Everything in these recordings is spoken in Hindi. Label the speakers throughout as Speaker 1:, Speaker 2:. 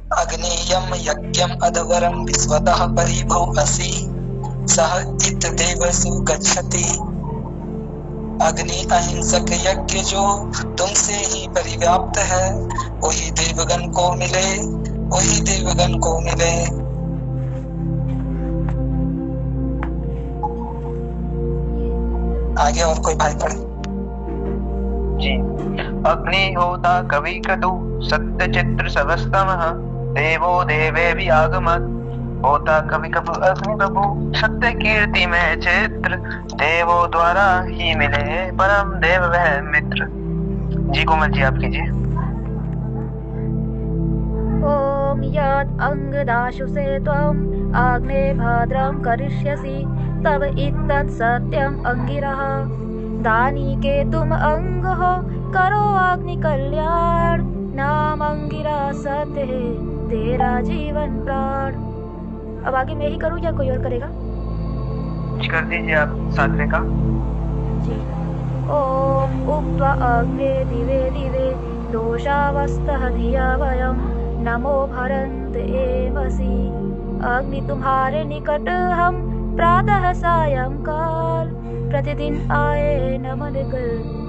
Speaker 1: अग्नेयं यज्ञम् अध्वरं विश्वतः परिभो असि सह इत देवसु गच्छति। अग्नि अहिंसक यज्ञ जो तुमसे ही परिव्याप्त है, वही देवगण को मिले, वही देवगण को मिले। आगे और कोई भाई पढ़े
Speaker 2: जी। अग्नि होता कवि क्रतु सत्य चित्र सवस्तमः देवो देवे भी आगमत। होता कवि कपु अग्नि प्रभु सत्य कीर्ति में चित्र देवो द्वारा ही मिले परम देव वह मित्र। जी कोमल जी आप कीजिए।
Speaker 3: ओम यत् अंगदाशुषे त्वम् आग्ने भद्रं करिष्यसि तव इत्तत् सत्यम् अंगिरः दानीके तुम अंग हो करो अग्नि कल्याण नाम अंगिरा सत्य है तेरा जीवन प्राण। अब आगे मैं ही करूँ या कोई और करेगा?
Speaker 2: कर दीजिए आप सातवें का।
Speaker 3: जी। ओम उक्त्वा अग्ने दिवे दिवे दोषावस्तः धिया वयं नमो भरन्त एवसि। अग्नि तुम्हारे निकट हम प्रातः सायंकाल प्रतिदिन आए नमन कर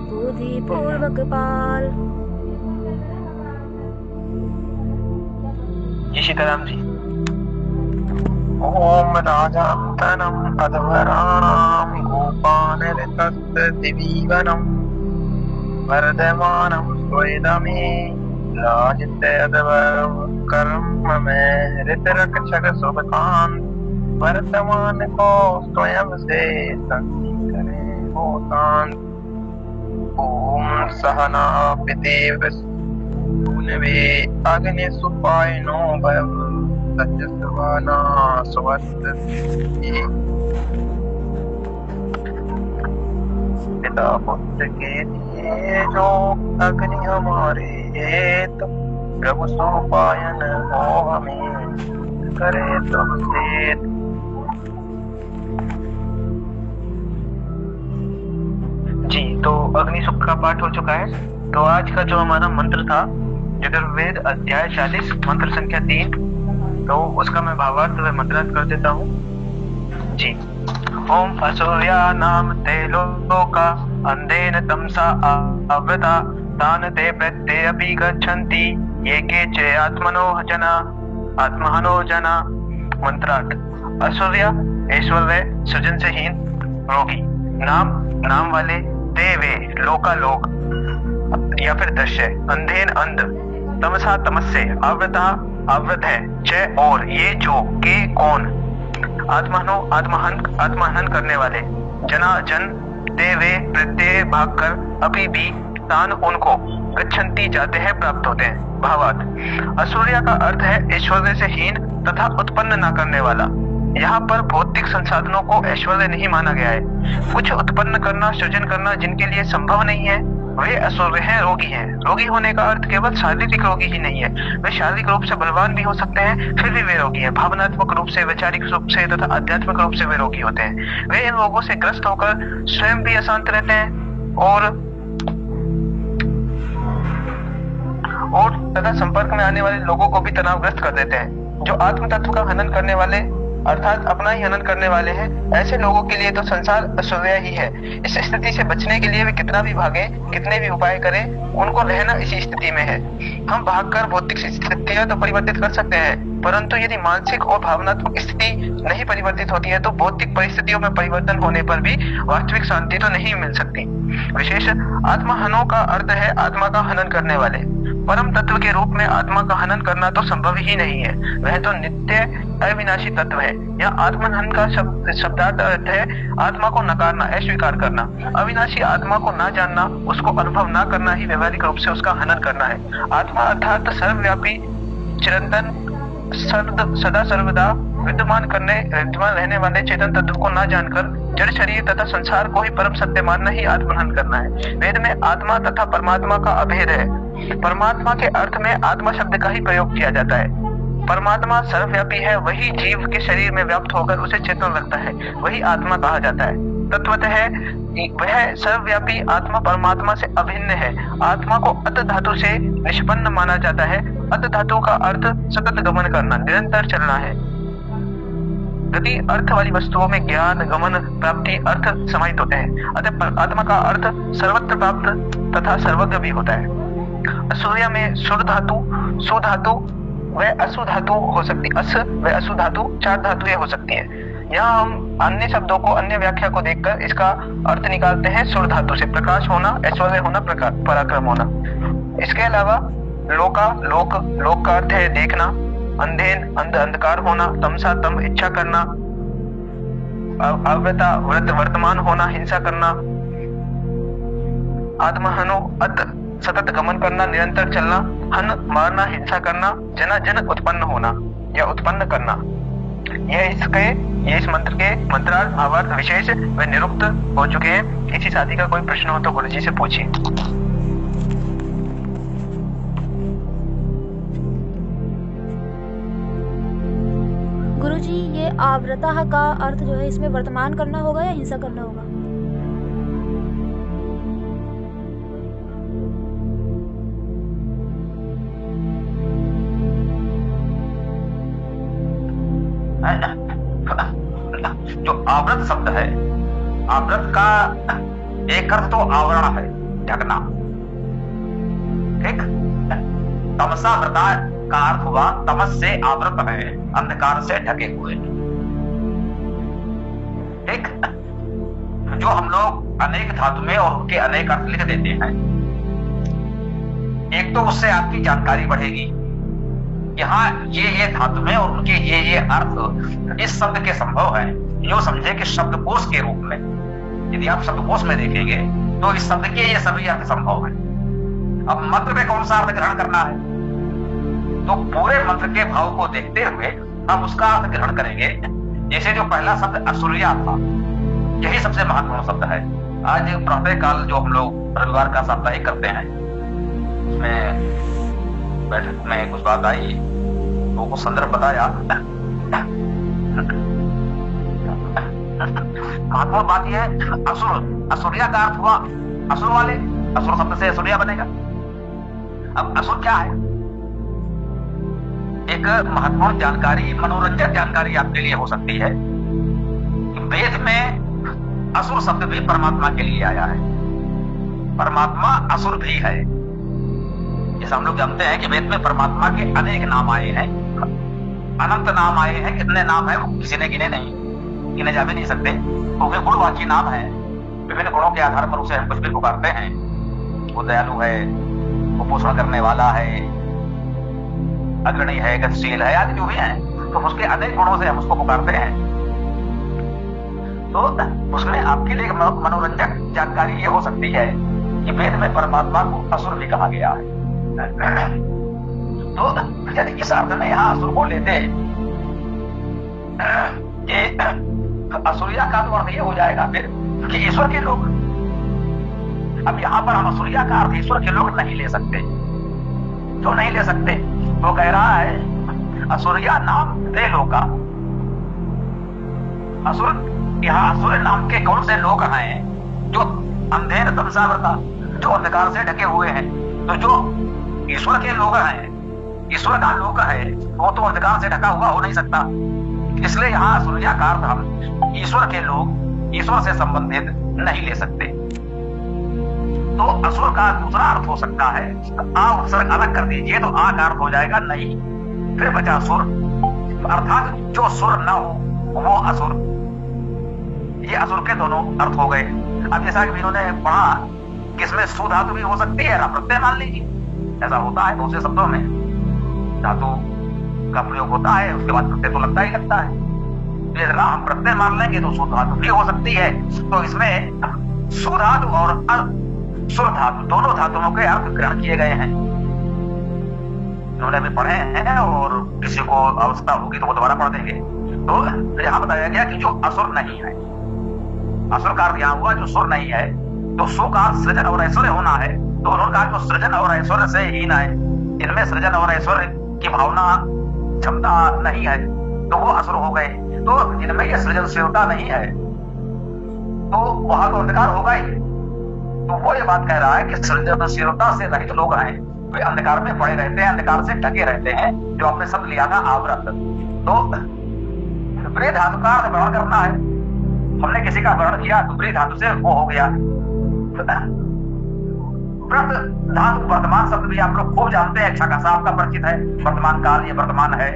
Speaker 3: बुद्धि पूर्वक पाल।
Speaker 2: जी सीताराम जी। ओम राजान्तनम् अध्वराणां गोपानऋतस्य दिवीवनं वर्धमानं स्वेदमे राजते अध्वरं कर्म में ऋतरक्षक शुभकान् वर्तमान को स्वयं से संधि करे होतान। ओम सहना पितेव सूनवे अग्नि सुपायनो भव सत्यसवाना स्वस्ति। पिता पुत्र के दिए जो अग्नि हमारे तो प्रभु सुपायन हो हमें करे तुमसे। जी तो अग्नि सुख का पाठ हो चुका है। तो आज का जो हमारा मंत्र था यजुर्वेद अध्याय 40 मंत्र संख्या 3, तो उसका मैं भावार्थ व मंत्रार्थ कर देता हूँ। जी। ओम असूर्या नाम ते लोका अंधेन तमसा आवृता तान ते प्रत्ययपि गच्छन्ति ये के चे आत्महनो जना। मंत्रार्थ। असूर्या ऐश्वर्य सृजन से हीन रोगी, नाम वाले, देवे लोका लोक या फिर दृश्य, अंधेन अंध, तमसा तमस्से, आवृता आवृत है, च और, ये जो, के कौन, आत्महनन करने वाले, जना जन, देवे प्रत्यय भाग कर, अभी भी, तान उनको, गच्छन्ति जाते हैं प्राप्त होते हैं। भावार्थ। असूर्या का अर्थ है ऐश्वर्य से हीन तथा उत्पन्न न करने वाला। यहाँ पर भौतिक संसाधनों को ऐश्वर्य नहीं माना गया है। कुछ उत्पन्न करना, सृजन करना जिनके लिए संभव नहीं है वे असूर्य हैं, रोगी हैं। रोगी होने का अर्थ केवल शारीरिक रोगी ही नहीं है, वे शारीरिक रूप से बलवान भी हो सकते हैं, फिर भी वे रोगी हैं। भावनात्मक रूप से, वैचारिक रूप से तथा आध्यात्मिक रूप से वे रोगी होते हैं। वे इन रोगों से ग्रस्त होकर स्वयं भी अशांत रहते हैं और तथा संपर्क में आने वाले लोगों को भी तनावग्रस्त कर देते हैं। जो आत्म तत्व का हनन करने वाले अर्थात अपना ही हनन करने वाले हैं, ऐसे लोगों के लिए तो संसार असूर्य ही है। इस स्थिति से बचने के लिए वे कितना भी भागे, कितने भी उपाय करें, उनको रहना इसी स्थिति में है। हम भागकर भौतिक स्थितियां तो परिवर्तित कर सकते हैं, परंतु यदि मानसिक और भावनात्मक स्थिति नहीं परिवर्तित होती है तो भौतिक परिस्थितियों में परिवर्तन होने पर भी वास्तविक शांति तो नहीं मिल सकती। विशेष आत्महनों का अर्थ है आत्मा का हनन करने वाले। परम तत्व के रूप में आत्मा का हनन करना तो संभव ही नहीं है, वह तो नित्य अविनाशी तत्व है। यह आत्महनन का शब्दार्थ अर्थ है आत्मा को नकारना, अस्वीकार करना। अविनाशी आत्मा को ना जानना, उसको अनुभव ना करना ही व्यवहारिक रूप से उसका हनन करना है। आत्मा अर्थात सर्वव्यापी, चिरंतन, सदा सर्वदा विद्यमान रहने वाले चेतन तत्व को ना जानकर जड़ शरीर तथा संसार को ही परम सत्य मानना ही आत्महनन करना है। वेद में आत्मा तथा परमात्मा का अभेद है। परमात्मा के अर्थ में आत्मा शब्द का ही प्रयोग किया जाता है। परमात्मा सर्वव्यापी है, वही जीव के शरीर में व्याप्त होकर उसे चेतन रखता है, वही आत्मा कहा जाता है। तत्वतः वह सर्वव्यापी आत्मा परमात्मा से अभिन्न है। आत्मा को अत धातु से निष्पन्न माना जाता है। अत धातु का अर्थ सतत गमन करना, निरंतर चलना है। गति अर्थ वाली वस्तुओं में ज्ञान, गमन, प्राप्ति अर्थ समाहित होते हैं। अतः आत्मा का अर्थ सर्वत्र प्राप्त तथा सर्वज्ञ भी होता है। सूर्य में सुर धातु, सु धातु व असु धातु हो सकती, अस व असु धातु 4 धातुएं हो सकती हैं। यहाँ हम अन्य शब्दों को, अन्य व्याख्या को देखकर इसका अर्थ निकालते हैं। सुर धातु से प्रकाश होना, ऐश्वर्य होना, पराक्रम होना। इसके अलावा लोका, लोक, लोक का अर्थ है देखना, अंधेन, अंधकार होना, तमसा, तम इच्छा करना, अव्रता, व्रत वर्तमान होना, हिंसा करना, आत्महनो, अत सतत गमन करना, निरंतर चलना, हन मारना, हिंसा करना, जना जन उत्पन्न होना या उत्पन्न करना। ये इस मंत्र के मंत्रार्थ, भावार्थ, विशेष व निरुक्त हो चुके हैं। किसी साथी का कोई प्रश्न हो तो गुरु जी से पूछिए।
Speaker 3: गुरुजी, ये आवृतः का अर्थ जो है इसमें वर्तमान करना होगा या हिंसा करना होगा?
Speaker 4: जो आवृत शब्द है, आवृत का एक अर्थ तो आवरण है, ढकना। ठीक, तमसा व्रता का अर्थ हुआ तमस से आवृत है, अंधकार से ढके हुए। ठीक, जो हम लोग अनेक धातु में और उनके अनेक अर्थ लिख देते हैं, एक तो उससे आपकी जानकारी बढ़ेगी, यहाँ ये धातु में और उनके ये अर्थ इस शब्द के संभव है। जो समझे कि शब्दकोश के रूप में, यदि आप शब्दकोश में देखेंगे तो इस शब्द के ये सभी अर्थ संभव है। अब मंत्र में कौन सा अर्थ ग्रहण करना है, तो पूरे मंत्र के भाव को देखते हुए हम उसका अर्थ ग्रहण करेंगे। जैसे जो पहला शब्द असुरिया था, यही सबसे महत्वपूर्ण शब्द है। आज प्रातः काल जो हम लोग रविवार का साप्ताहिक करते हैं, उसमें बैठक में कुछ बात आई तो कुछ संदर्भ बताया। महत्वपूर्ण बात यह है, असुर, असुरिया का अर्थ हुआ असुर वाले, असुर शब्द से असुरिया बनेगा। अब असुर क्या है? एक महत्वपूर्ण जानकारी, मनोरंजक जानकारी आपके लिए हो सकती है कि वेद में असुर शब्द भी परमात्मा के लिए आया है। परमात्मा असुर भी है। जैसे हम लोग जानते हैं कि वेद में परमात्मा के अनेक नाम आए हैं, अनंत नाम आए हैं। कितने नाम है वो किसी ने गिने नहीं, गिने जा भी नहीं सकते, क्योंकि गुणवाची नाम है। विभिन्न गुणों के आधार पर उसे हम कुछ भी पुकारते हैं। वो दयालु है, वो पोषण करने वाला है, अग्रणी है, गतिशील है, आदि जो भी है, तो उसके अनेक गुणों से हम उसको पुकारते हैं। तो उसमें आपके लिए मनोरंजक जानकारी ये हो सकती है कि वेद में परमात्मा को असुर भी कहा गया है। तो यदि इस अर्थ में यहाँ असुर को लेते ये असुरिया का तो अर्थ ये हो जाएगा फिर कि ईश्वर के लोग। अब यहाँ पर हम असुरिया का अर्थ ईश्वर के लोग नहीं ले सकते। क्यों नहीं ले सकते? वो कह रहा है असुरिया नाम दे लोका। असुर, यहाँ असुर नाम के कौन से लोग हैं? जो अंधेर तमसावृता, जो अंधकार से ढके हुए हैं। तो जो ईश्वर के लोग हैं, ईश्वर का लोक है, वो तो अंधकार से ढका हुआ हो नहीं सकता। इसलिए यहाँ असुरिया का अर्थ हम ईश्वर के लोग, ईश्वर से संबंधित नहीं ले सकते। तो असुर का दूसरा अर्थ हो सकता है, आ उपसर्ग अलग कर दीजिए तो आ का अर्थ हो जाएगा नहीं, फिर बचा सुर, अर्थात जो सुर न हो वो असुर। ये असुर के दोनों अर्थ हो गए। अब जैसा कि इन्होंने पढ़ा कि इसमें सु धातु भी हो सकती है, प्रत्यय मान लीजिए। ऐसा होता है बहुत से शब्दों में धातु का प्रयोग होता है, उसके बाद प्रत्यय तो लगता ही लगता है। तो यदि हम प्रत्यय मान लेंगे तो सु धातु भी हो सकती है। तो इसमें सु धातु और सुर धातु दोनों धातुओं के अर्थ ग्रहण किए गए हैं। इन्होंने भी पढ़े हैं और किसी को आवश्यकता होगी तो वो दोबारा पढ़ देंगे। तो यहाँ बताया गया कि जो असुर नहीं है, असुर का अर्थ यहाँ हुआ जो सुर नहीं है। तो सु का सृजन और ऐश्वर्य होना है, तो उन्होंने कहा जो सृजन और ऐश्वर्य से हीन है, इनमें सृजन और ऐश्वर्य की भावना क्षमता नहीं है, तो वो असुर हो गए। तो जिनमें यह सृजनशीलता नहीं है, तो वहां तो अंधकार होगा ही। तो वो ये बात कह रहा है कि सृजनशीलता से रहित लोग हैं, वे अंधकार में पड़े रहते हैं, अंधकार से ढके रहते हैं, जो आपने शब्द लिया था आवृत। तो ब्री धातु का अर्थ वर्णन करना है। हमने किसी का वर्णन किया तो ब्री धातु से वो हो गया। व्रत धातु वर्तमान शब्द भी आप लोग खूब जानते हैं, अच्छा खासा आपका परिचित है। वर्तमान काल ये वर्तमान है,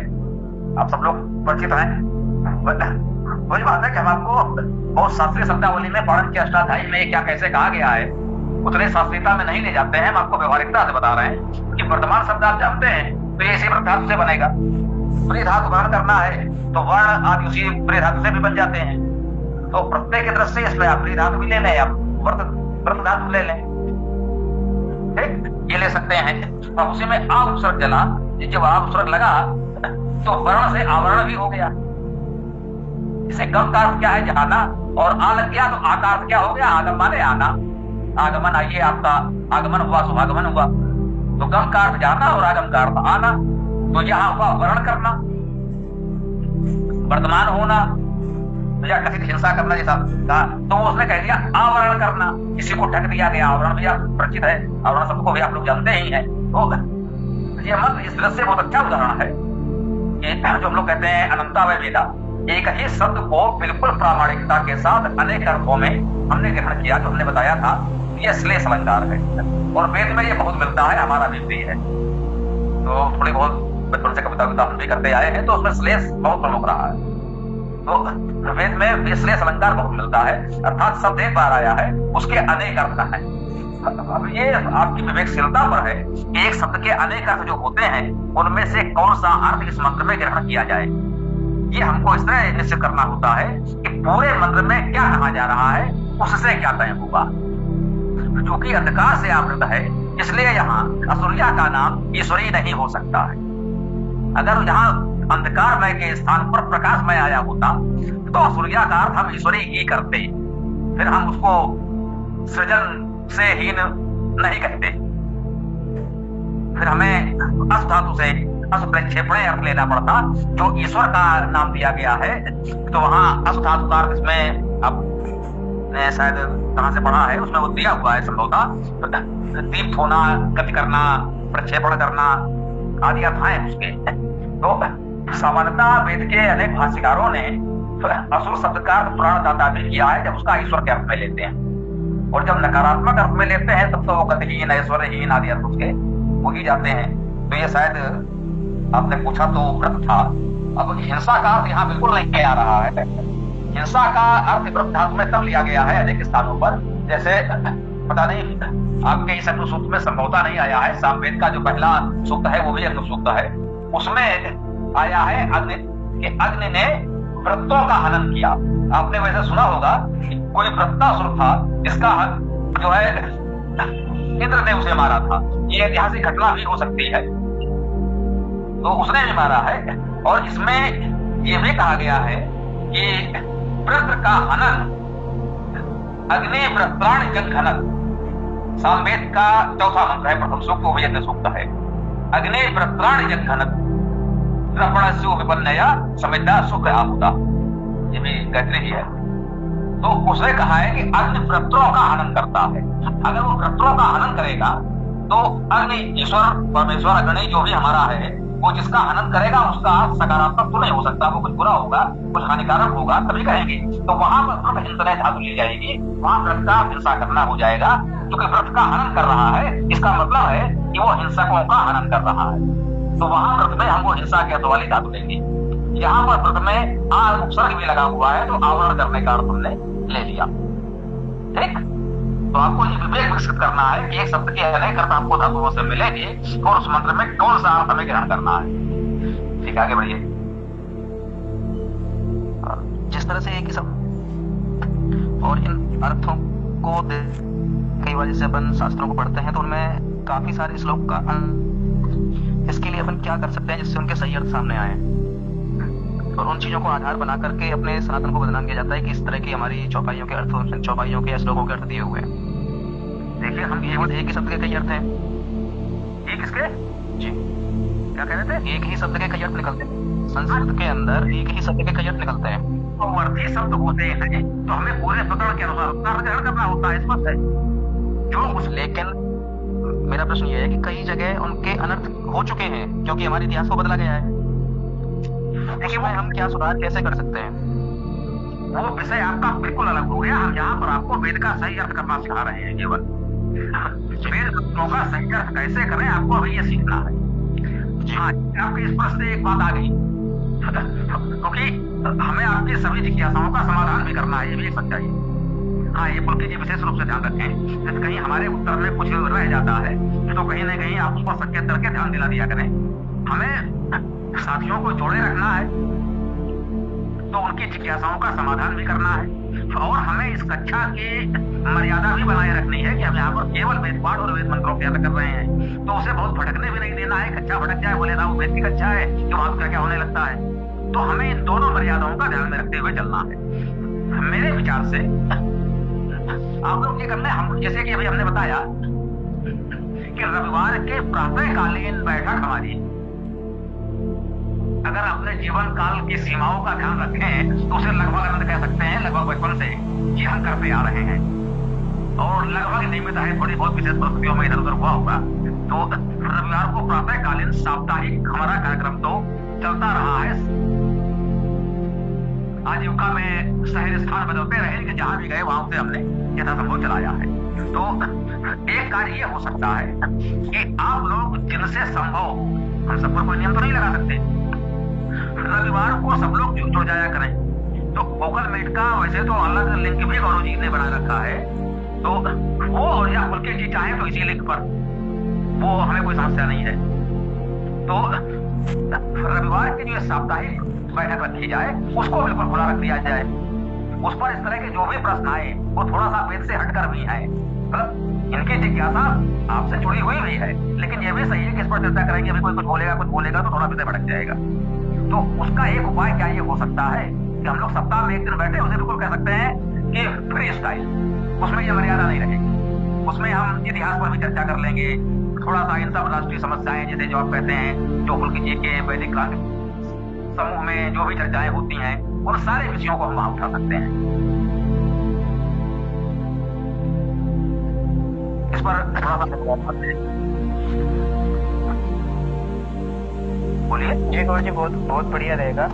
Speaker 4: आप सब लोग परिचित हैं। वही बात है कि हम आपको बहुत शास्त्रीय शब्दावली में पढ़न के अष्टाध्यायी में क्या कैसे कहा गया है उतने शास्त्रीयता में नहीं ले जाते हैं। हम आपको व्यवहारिकता से बता रहे हैं कि वर्तमान शब्द आप जानते हैं तो ये इसी व्रत धातु से बनेगा। ब्री धातु वर्ण करना है तो वर्ण आदि उसी ब्री धातु से भी बन जाते हैं। तो प्रत्येक की दृष्टि इसमें आप ब्री धातु भी ले लें, आप व्रत धातु ले लें, ठीक, ये ले सकते हैं। और उसी में आ उपसर्ग जला, जब आ उपसर्ग लगा तो वर्ण से आवरण भी हो गया। इसे गम का अर्थ क्या है? जाना, और आ लग गया तो आ का अर्थ क्या हो गया? आगम माने आना। आगमन, आइए आपका आगमन हुआ, शुभागमन हुआ। तो गम का अर्थ जाना और आगम का अर्थ आना। तो यहाँ हुआ वर्ण करना, वर्तमान होना या कथित हिंसा करना जैसा कहा, तो उसने कह दिया आवरण करना, किसी को ढक दिया गया। आवरण भी आप परिचित है, आवरण शब्द को भी आप लोग जानते ही हैं। तो ये मत इस दृश्य से बहुत अच्छा उदाहरण है कि जो हम लोग कहते हैं अनंता व वेदा, एक ही शब्द को बिल्कुल प्रामाणिकता के साथ अनेक अर्थों में हमने ग्रहण किया। जो हमने बताया था ये श्लेष अलंकार है और वेद में ये बहुत मिलता है, हमारा भी है। तो थोड़ी बहुत बचपन से कविता हम भी करते आए हैं, तो उसमें श्लेष बहुत प्रमुख रहा है। तो वेद में श्लेष अलंकार बहुत मिलता है, अर्थात शब्द एक बार आया है उसके अनेक अर्थ है। अब ये आपकी विवेकशीलता पर है कि एक शब्द के अनेक अर्थ जो होते हैं उनमें से कौन सा अर्थ इस मंत्र में ग्रहण किया जाए। ये हमको इस तरह निश्चित करना होता है कि पूरे मंत्र में क्या कहा जा रहा है उससे क्या तय होगा। जो कि अंधकार से आवृत है, इसलिए यहाँ असुरिया का नाम ईश्वरी नहीं हो सकता है। अगर यहाँ अंधकारमय के स्थान पर प्रकाशमय आया होता तो असुरिया का अर्थ हम ईश्वरी ही करते, फिर हम उसको सृजन से हीन नहीं कहते। फिर हमें अस धातु से अस प्रक्षेपणे अर्थ लेना पड़ता, जो ईश्वर का नाम दिया गया है। तो वहां अस धातु का अर्थ इसमें आपने शायद कहां से पढ़ा है, उसमें वो दिया हुआ है संभवतः दीप्त होना, गति करना, प्रक्षेपण करना आदि अर्थ हैं उसके। तो सामान्यतः वेद के अनेक भाष्यकारों ने असुर शब्द का अर्थ प्राणदाता भी किया है जब उसका ईश्वर के अर्थ में लेते हैं, और जब नकारात्मक अर्थ में लेते हैं तब तो वो गतिहीन, ऐश्वर्यहीन आदि अर्थ उसके हो ही जाते हैं। तो ये शायद आपने पूछा तो व्रत था। अब हिंसा का अर्थ यहाँ बिल्कुल नहीं आ रहा है। हिंसा का अर्थ व्रत धातु में तब लिया गया है अनेक स्थानों पर, जैसे पता नहीं आपके इस अग्नि सूक्त में संभवता नहीं आया है। सामवेद का जो पहला सूक्त है वो भी अग्नि सूक्त है, उसमें आया है अग्नि ने व्रतों का हनन किया। आपने वैसे सुना होगा कि कोई व्रतासुर था जिसका जो है इंद्र ने उसे मारा था। ये ऐतिहासिक घटना भी हो सकती है, तो उसने भी मारा है। और इसमें ये भी कहा गया है कि व्रत का हनन अग्नि व्रत्राण जन हनन, सामवेद का चौथा मंत्र है, प्रथम सूक्त वो भी अग्नि सूक्त है। अग्नि व्रत्राण जन हनन द्रपणस्यो विपन्नया समिधा सुख आहुता, ये भी गायत्री ही है। तो उसने कहा है कि अग्नि व्रतों का हनन करता है। अगर वो व्रतों का हनन करेगा तो अग्नि ईश्वर परमेश्वर अग्नि जो भी हमारा है वो जिसका हनन करेगा उसका सकारात्मक तो नहीं हो सकता, वो कुछ बुरा होगा, कुछ हानिकारक होगा तभी कहेंगे। तो वहां पर व्रत हिंसा धातु ली जाएगी, वहां व्रत का हिंसा करना हो जाएगा। क्योंकि व्रत का हनन कर रहा है इसका मतलब है कि वो हिंसकों का हनन कर रहा है। तो वहां व्रत में हम वो हिंसा के अर्थ वाली धातु लेंगे। यहाँ पर व्रत में आ उपसर्ग भी लगा हुआ है, तो आवरण करने का अर्थ हमने ले लिया। ठीक, तो आपको ये विवेक विकसित करना है कि एक शब्द के अनेक अर्थ आपको धातुओं से मिलेंगे और उस मंत्र में कौन सा अर्थ हमें ग्रहण करना है। ठीक, आगे बढ़िए।
Speaker 5: जिस तरह से एक ही शब्द और इन अर्थों को कई बार जैसे अपन शास्त्रों को पढ़ते हैं तो उनमें काफी सारे श्लोक का, इसके लिए अपन क्या कर सकते हैं जिससे उनके सही अर्थ सामने आए, और उन चीजों को आधार बना करके अपने सनातन को बदनाम किया जाता है कि इस तरह की हमारी चौपाइयों के अर्थ, चौपाइयों के श्लोकों के अर्थ दिए हुए हैं। देखिए, हम केवल एक ही शब्द के कई अर्थ हैं।
Speaker 4: ये किसके?
Speaker 5: जी,
Speaker 4: क्या कह रहे थे?
Speaker 5: एक ही शब्द के कई अर्थ निकलते हैं। संस्कृत के अंदर एक ही शब्द के कई अर्थ निकलते हैं।
Speaker 4: तो अर्थी शब्द होते हैं तो हमें पूरे प्रकरण के अनुसार उसका अर्थ ग्रहण करना होता है, स्पष्ट है। जो उस
Speaker 5: लेकिन मेरा प्रश्न ये है कि कई जगह उनके अनर्थ हो चुके हैं क्योंकि हमारे इतिहास को बदला गया है। देखिए हम क्या सुधार कैसे कर सकते हैं?
Speaker 4: वो विषय आपका बिल्कुल अलग हो गया। हम यहाँ पर आपको वेद का सही अर्थ करना सिखा रहे हैं। केवल वेद शब्दों का सही अर्थ कैसे करें आपको अभी ये सीखना है। हाँ, आपके इस प्रश्न से एक बात आ गई क्योंकि हमें आपकी सभी जिज्ञासाओं का समाधान भी करना है, ये भी एक सच्चाई है। हाँ, ये पुलकित जी विशेष रूप से ध्यान रखें कि कहीं हमारे उत्तर में कुछ रह जाता है तो कहीं ना कहीं आप उस पर संकेत करके ध्यान दिला दिया करें। हमें साथियों को जोड़े रखना है तो उनकी जिज्ञासाओं का समाधान भी करना है और हमें इस कक्षा की मर्यादा भी बनाए रखनी है कि हम यहाँ पर केवल वेद पाठ और वेद मंत्रों के अर्थ कर रहे हैं तो उसे बहुत भटकने भी नहीं देना है। कक्षा भटक जाए, बोले ना वो वेद की कक्षा है कि वहां क्या क्या होने लगता है। तो हमें इन दोनों मर्यादाओं का ध्यान में रखते हुए चलना है। मेरे विचार से आप लोग ये करना है, हम जैसे कि अभी हमने बताया कि रविवार के प्रातःकालीन बैठक हमारी, अगर अपने जीवन काल की सीमाओं का ध्यान रखें तो उसे लगभग अनंत कह सकते हैं। लगभग बचपन से ये हम करते आ रहे हैं और लगभग नियमित है, थोड़ी बहुत विशेष परिस्थितियों में इधर उधर हुआ होगा। तो रविवार को प्रातःकालीन साप्ताहिक हमारा कार्यक्रम तो चलता रहा है। आजीविका में शहर स्थान बदलते रहे कि जहां भी गए वहां से हमने यथासंभव चलाया है। तो एक कार्य ये हो सकता है कि आप लोग जिनसे संभव, हम सब पर कोई नियम तो नहीं लगा सकते, रविवार को सब लोग जुड़ जाया करें। तो गूगल मीट का वैसे तो अलग लिंक भी गौरव जी ने बना रखा है, तो वो और या पुलकित जी चाहे तो इसी लिंक पर, वो हमें कोई समस्या नहीं है। तो रविवार की जो साप्ताहिक बैठक रखी जाए उसको बिल्कुल खुला रख दिया जाए। उस पर इस तरह के जो भी प्रश्न आए वो थोड़ा सा वेद से हटकर भी है, मतलब इनकी जिज्ञासा आपसे जुड़ी हुई भी है, लेकिन ये भी सही है कि इस पर चर्चा करेंगे। अभी कोई कुछ बोलेगा तो थोड़ा विषय भटक जाएगा। तो उसका एक उपाय क्या ये हो सकता है कि हम लोग सप्ताह में एक दिन बैठे उसे बिल्कुल कह सकते हैं कि फ्री स्टाइल, उसमें ये मर्यादा नहीं रहेगी। उसमें हम इतिहास पर भी चर्चा कर लेंगे, थोड़ा सा इन सब राष्ट्रीय समस्याएं जैसे जो आप कहते हैं, जो पुलकित जी के वैदिक क्रांति समूह में जो भी चर्चाएं होती हैं उन सारे विषयों को हम वहां उठा सकते हैं। इस पर थोड़ा सा बोलिए।
Speaker 2: जी गौरव जी, बहुत बढ़िया रहेगा।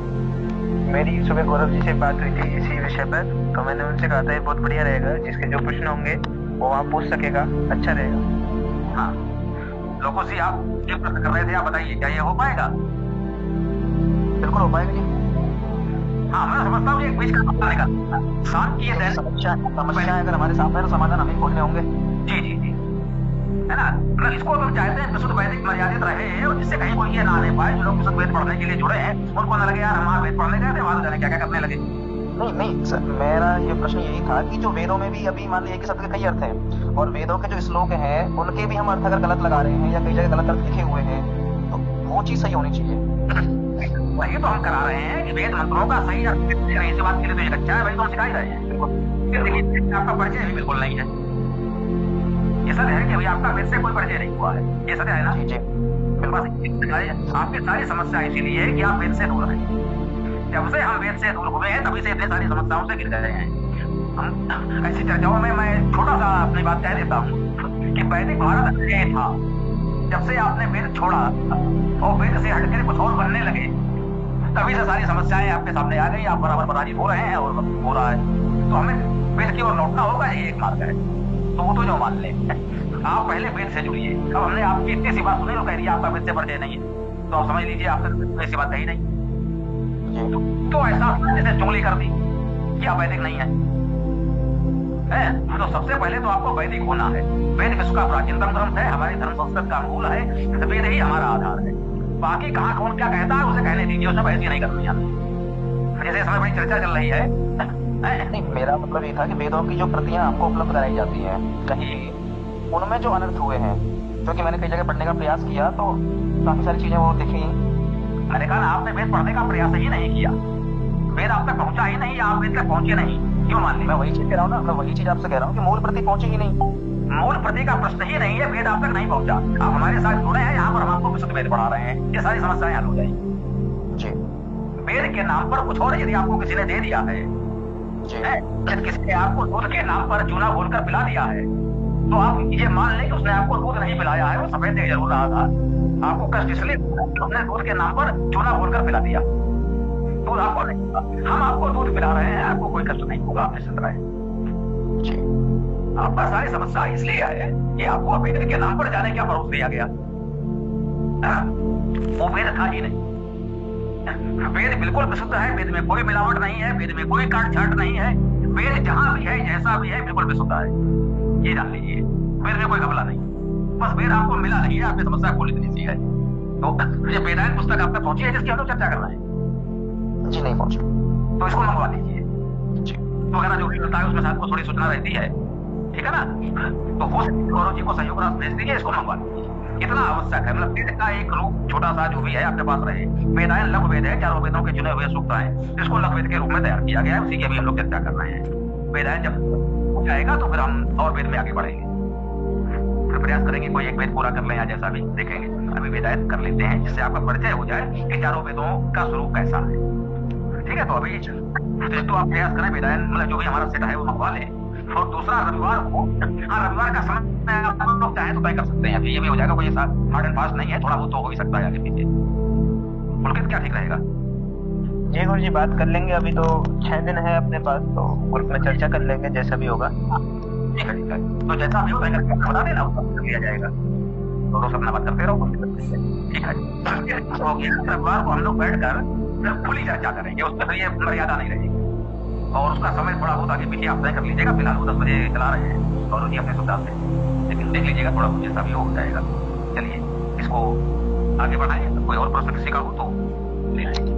Speaker 2: मेरी सुबह गौरव जी से बात हुई थी इसी विषय पर, तो मैंने उनसे कहा था ये बहुत बढ़िया रहेगा, जिसके जो प्रश्न होंगे वो वहाँ पूछ सकेगा, अच्छा रहेगा।
Speaker 4: हाँ, लोगों से आप ये प्रश्न कर रहे थे, आप बताइए क्या ये हो पाएगा?
Speaker 5: बिल्कुल हो पाएगा जी।
Speaker 4: हाँ, मैं समझता हूँ एक बीच का पता निकलता है। शांत किए दैन
Speaker 5: समस्या अगर हमारे सामने तो समाधान हमें खोजने होंगे।
Speaker 4: जी जी जी, है ना। मतलब इसको हम चाहते हैं विशुद्ध वैदिक मर्यादित रहे और जिससे कहीं कोई ये ना आने पाए। जो लोग विशुद्ध वेद पढ़ने के लिए जुड़े हैं उनको न लगे यार हम वहाँ वेद पढ़ने गए थे, वहां जाने क्या क्या करने लगे।
Speaker 5: नहीं सर, मेरा ये प्रश्न यही था कि जो वेदों में भी अभी मान लीजिए कि शब्द के कई अर्थ हैं और वेदों के जो श्लोक हैं उनके भी हम अर्थ अगर गलत लगा रहे हैं या कई जगह गलत अर्थ लिखे हुए हैं तो वो चीज सही होनी चाहिए।
Speaker 4: वही तो हम करा रहे हैं कि वेद मंत्रों का सही अर्थ इसी बात के लिए तो ये अच्छा है, वही तो हम सिखाई रहे हैं। बिल्कुल, आपका परिचय भी बिल्कुल नहीं है। ये सत्य है कि अभी आपका वेद से कोई परिचय नहीं हुआ है, ये सत्य है ना?
Speaker 5: जी जी
Speaker 4: आपकी सारी समस्या इसीलिए है कि आप वेद से दूर हैं। जब से हम वेद से दूर हुए हैं तभी से इतनी सारी समस्याओं से गिर गए हैं। हम ऐसी चर्चाओं में मैं छोटा सा अपनी बात कह देता हूँ कि वैदिक भारत ये था, जब से आपने वेद छोड़ा और वेद से हटकर कुछ और बनने लगे तभी से सारी समस्याएं आपके सामने आ गई। आप बराबर पराजित हो रहे हैं और हो रहा है, तो हमें वेद की ओर लौटना होगा, ये एक मार्ग है। तो वो तो जो मान ले, आप पहले वेद से जुड़िए। अब हमने आपकी इतनी सी बात सुनी तो कह रही है आपका वेद से परिचय नहीं है, तो आप समझ लीजिए आपसे ऐसी बात कही नहीं। तो ऐसा जैसे चुगली कर दी कि आप वैदिक नहीं है। तो सबसे पहले तो आपको वैदिक होना है। वेद विश्व का प्राचीनतम ग्रंथ है, हमारी धर्म संस्कृत का मूल है, वेद ही हमारा आधार है। बाकी कहाँ कौन क्या कहता है उसे कहने दीजिए, उसमें बहस नहीं करनी आती। जैसे इस समय बड़ी चर्चा चल रही है।
Speaker 5: नहीं, मेरा मतलब ये था कि वेदों की जो प्रतियां हमको उपलब्ध कराई जाती हैं कहीं उनमें जो अनर्थ हुए हैं, क्योंकि मैंने कई जगह पढ़ने का प्रयास किया तो काफी सारी चीजें वो देखी।
Speaker 4: मैंने कहा आपने वेद पढ़ने का प्रयास ही नहीं किया, वेद आप तक पहुंचा ही नहीं, आप वेद तक पहुंचे नहीं, क्यों मान ली?
Speaker 5: मैं वही चीज कह रहा हूँ ना, मैं वही चीज आपसे कह रहा हूँ कि मूल प्रति पहुंचे ही नहीं।
Speaker 4: मूल प्रति का प्रश्न ही नहीं है, वेद आप तक नहीं पहुंचा। आप हमारे साथ जुड़े हैं यहाँ पर, हम आपको विशुद्ध वेद पढ़ा रहे हैं, ये सारी समस्याएं हल हो जाएंगी जी। वेद के नाम पर कुछ और यदि आपको किसी ने दे दिया है, किसी ने आपको दूध के नाम पर चूना घोलकर पिला दिया है, तो आप ये मान लें कि उसने आपको दूध नहीं पिलाया है, वो सफेद देख जरूर रहा था, आपको कष्ट इसलिए उसने दूध के नाम पर चूना घोलकर पिला दिया, दूध आपको नहीं होगा। हम आपको दूध पिला रहे हैं, आपको कोई कष्ट नहीं होगा, आप निश्चिंत रहे जी। आपका सारी समस्या इसलिए है कि आपको वेद के नाम पर जाने क्या भरोसा दिया गया, वो वेद था ही नहीं। वेद बिल्कुल विशुद्ध है, वेद में कोई मिलावट नहीं है, वेद में कोई काट छाट नहीं है, वेद जहां भी है जैसा भी है बिल्कुल विशुद्ध है, ये जान लीजिए। वेद में कोई घपला नहीं, बस वेद आपको मिला नहीं है, आपकी समस्या खोल इतनी सी है। तो ये वेदांत पुस्तक आप तक पहुंची है जिसकी हम लोग चर्चा कर रहे हैं जी, नहीं पहुंची तो इसको मंगवा लीजिए जी। तो अगर जो भी होता है उसमें साथ को थोड़ी सूचना रहती है, ठीक है ना, तो हो सकती गौरव जी को सहयोग राशि भेज दीजिए, इसको मंगवा लीजिए, इतना आवश्यक है। मतलब वेद का एक रूप छोटा सा जो भी है आपके पास रहे। वेदायन लघु वेद है, चारों वेदों के चुने हुए सूक्त हैं, इसको लघु वेद के रूप में तैयार किया गया है, उसी की अभी हम लोग चर्चा कर रहे हैं। वेदायन जब हो जाएगा तो फिर हम और वेद में आगे बढ़ेंगे, फिर प्रयास करेंगे कोई एक वेद पूरा कर लें या जैसा भी देखेंगे। अभी वेदायन कर लेते हैं जिससे आपका परिचय हो जाए कि चारों वेदों का स्वरूप कैसा है, ठीक है। तो अभी तो आप प्रयास करें वेदायन मतलब जो भी हमारा सेट है वो मंगवा लें। और दूसरा रविवार को, हाँ रविवार का समय आप लोग चाहें तो तय कर सकते हैं, ये भी हो जाएगा, कोई ऐसा हार्ड एंड फास्ट नहीं है, थोड़ा बहुत तो हो ही सकता है आगे पीछे। पुलकित क्या ठीक रहेगा
Speaker 2: जी? गुरु जी बात कर लेंगे, अभी तो 6 दिन है अपने पास, तो ग्रुप में चर्चा कर लेंगे जैसा भी होगा।
Speaker 4: ठीक है ठीक है, तो जैसा भी होगा बता देना, उसका लिया जाएगा, दोनों अपना बात करते रहो, ठीक है। रविवार को हम लोग बैठकर खुली चर्चा करेंगे, उसमें ये मर्यादा नहीं रहेगी, और उसका समय थोड़ा बहुत आगे पीछे आप तय कर लीजिएगा। फिलहाल वो 10 बजे चला रहे हैं और जी अपने सुविधा से, लेकिन देख लीजिएगा थोड़ा बहुत जैसा भी हो जाएगा। चलिए इसको आगे बढ़ाएं, कोई और प्रश्न किसी का हो तो ले लेंगे।